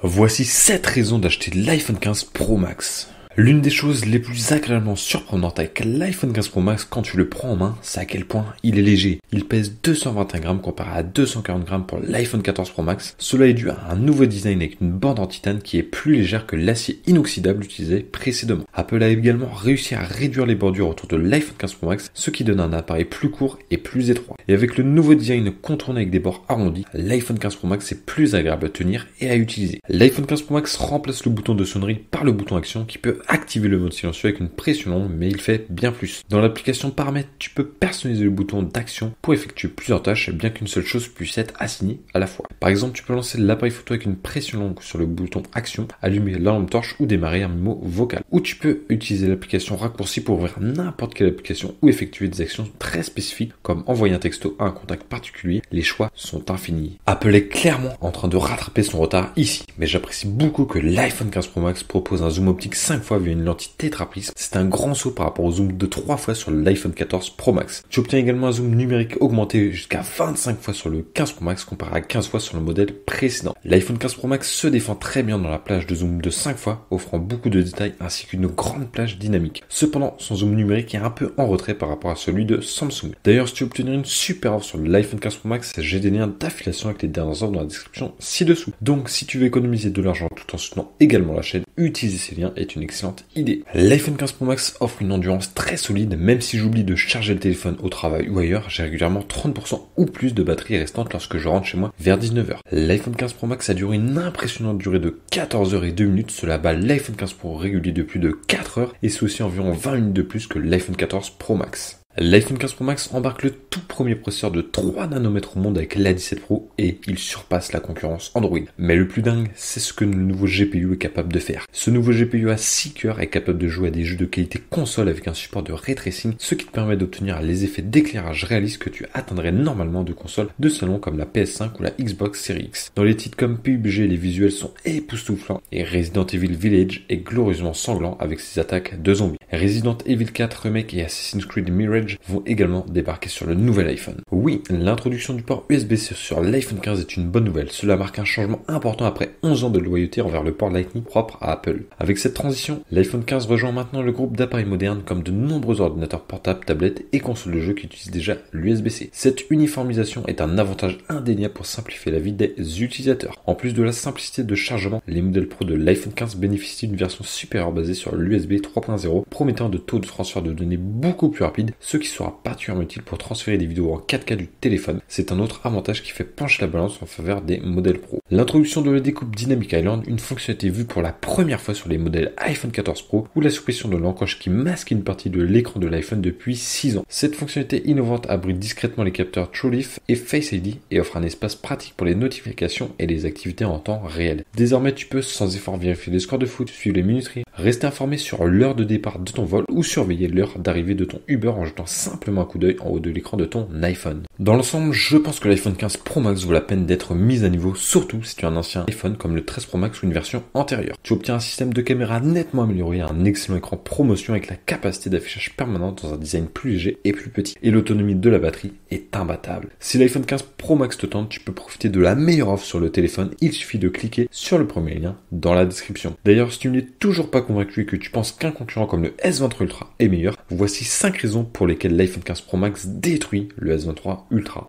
Voici 7 raisons d'acheter l'iPhone 15 Pro Max. L'une des choses les plus agréablement surprenantes avec l'iPhone 15 Pro Max quand tu le prends en main, c'est à quel point il est léger. Il pèse 221 grammes comparé à 240 grammes pour l'iPhone 14 Pro Max. Cela est dû à un nouveau design avec une bande en titane qui est plus légère que l'acier inoxydable utilisé précédemment. Apple a également réussi à réduire les bordures autour de l'iPhone 15 Pro Max, ce qui donne un appareil plus court et plus étroit. Et avec le nouveau design contourné avec des bords arrondis, l'iPhone 15 Pro Max est plus agréable à tenir et à utiliser. L'iPhone 15 Pro Max remplace le bouton de sonnerie par le bouton action qui peut activer le mode silencieux avec une pression longue, mais il fait bien plus. Dans l'application paramètres, tu peux personnaliser le bouton d'action pour effectuer plusieurs tâches, bien qu'une seule chose puisse être assignée à la fois. Par exemple, tu peux lancer l'appareil photo avec une pression longue sur le bouton action, allumer la lampe torche ou démarrer un mémo vocal. Ou tu peux utiliser l'application raccourci pour ouvrir n'importe quelle application ou effectuer des actions très spécifiques comme envoyer un texto à un contact particulier. Les choix sont infinis. Apple est clairement en train de rattraper son retard ici, mais j'apprécie beaucoup que l'iPhone 15 Pro Max propose un zoom optique 5 fois via une lentille tétraprisme. C'est un grand saut par rapport au zoom de 3 fois sur l'iPhone 14 Pro Max. Tu obtiens également un zoom numérique augmenté jusqu'à 25 fois sur le 15 Pro Max comparé à 15 fois sur le modèle précédent. L'iPhone 15 Pro Max se défend très bien dans la plage de zoom de 5 fois, offrant beaucoup de détails ainsi qu'une grande plage dynamique. Cependant, son zoom numérique est un peu en retrait par rapport à celui de Samsung. D'ailleurs, si tu veux obtenir une super offre sur l'iPhone 15 Pro Max, j'ai des liens d'affiliation avec les dernières offres dans la description ci-dessous. Donc, si tu veux économiser de l'argent tout en soutenant également la chaîne, utiliser ces liens est une excellente idée. L'iPhone 15 Pro Max offre une endurance très solide, même si j'oublie de charger le téléphone au travail ou ailleurs, j'ai régulièrement 30% ou plus de batterie restante lorsque je rentre chez moi vers 19h. L'iPhone 15 Pro Max a duré une impressionnante durée de 14 h et 2 minutes, cela bat l'iPhone 15 Pro régulier de plus de 4 heures et c'est aussi environ 20 minutes de plus que l'iPhone 14 Pro Max. L'iPhone 15 Pro Max embarque le tout premier processeur de 3 nanomètres au monde avec l'A17 Pro et il surpasse la concurrence Android. Mais le plus dingue, c'est ce que le nouveau GPU est capable de faire. Ce nouveau GPU à 6 cœurs est capable de jouer à des jeux de qualité console avec un support de ray tracing, ce qui te permet d'obtenir les effets d'éclairage réalistes que tu atteindrais normalement de consoles de salon comme la PS5 ou la Xbox Series X. Dans les titres comme PUBG, les visuels sont époustouflants et Resident Evil Village est glorieusement sanglant avec ses attaques de zombies. Resident Evil 4 Remake et Assassin's Creed Mirage vont également débarquer sur le nouvel iPhone. Oui, l'introduction du port USB-C sur l'iPhone 15 est une bonne nouvelle. Cela marque un changement important après 11 ans de loyauté envers le port Lightning propre à Apple. Avec cette transition, l'iPhone 15 rejoint maintenant le groupe d'appareils modernes comme de nombreux ordinateurs portables, tablettes et consoles de jeux qui utilisent déjà l'USB-C. Cette uniformisation est un avantage indéniable pour simplifier la vie des utilisateurs. En plus de la simplicité de chargement, les modèles Pro de l'iPhone 15 bénéficient d'une version supérieure basée sur l'USB 3.0, promettant de taux de transfert de données beaucoup plus rapides, ce qui sera particulièrement utile pour transférer des vidéos en 4K du téléphone. C'est un autre avantage qui fait pencher la balance en faveur des modèles Pro. L'introduction de la découpe Dynamic Island, une fonctionnalité vue pour la première fois sur les modèles iPhone 14 Pro, ou la suppression de l'encoche qui masque une partie de l'écran de l'iPhone depuis 6 ans. Cette fonctionnalité innovante abrite discrètement les capteurs TrueLeaf et Face ID et offre un espace pratique pour les notifications et les activités en temps réel. Désormais, tu peux sans effort vérifier les scores de foot, suivre les minuteries, rester informé sur l'heure de départ de ton vol ou surveiller l'heure d'arrivée de ton Uber en jetant simplement un coup d'œil en haut de l'écran de ton iPhone. Dans l'ensemble, je pense que l'iPhone 15 Pro Max vaut la peine d'être mis à niveau, surtout si tu as un ancien iPhone comme le 13 Pro Max ou une version antérieure. Tu obtiens un système de caméra nettement amélioré, un excellent écran promotion avec la capacité d'affichage permanente dans un design plus léger et plus petit. Et l'autonomie de la batterie est imbattable. Si l'iPhone 15 Pro Max te tente, tu peux profiter de la meilleure offre sur le téléphone. Il suffit de cliquer sur le premier lien dans la description. D'ailleurs, si tu n'es toujours pas convaincu et que tu penses qu'un concurrent comme le S23 Ultra est meilleur, voici 5 raisons pour lesquelles l'iPhone 15 Pro Max détruit le S23 Ultra.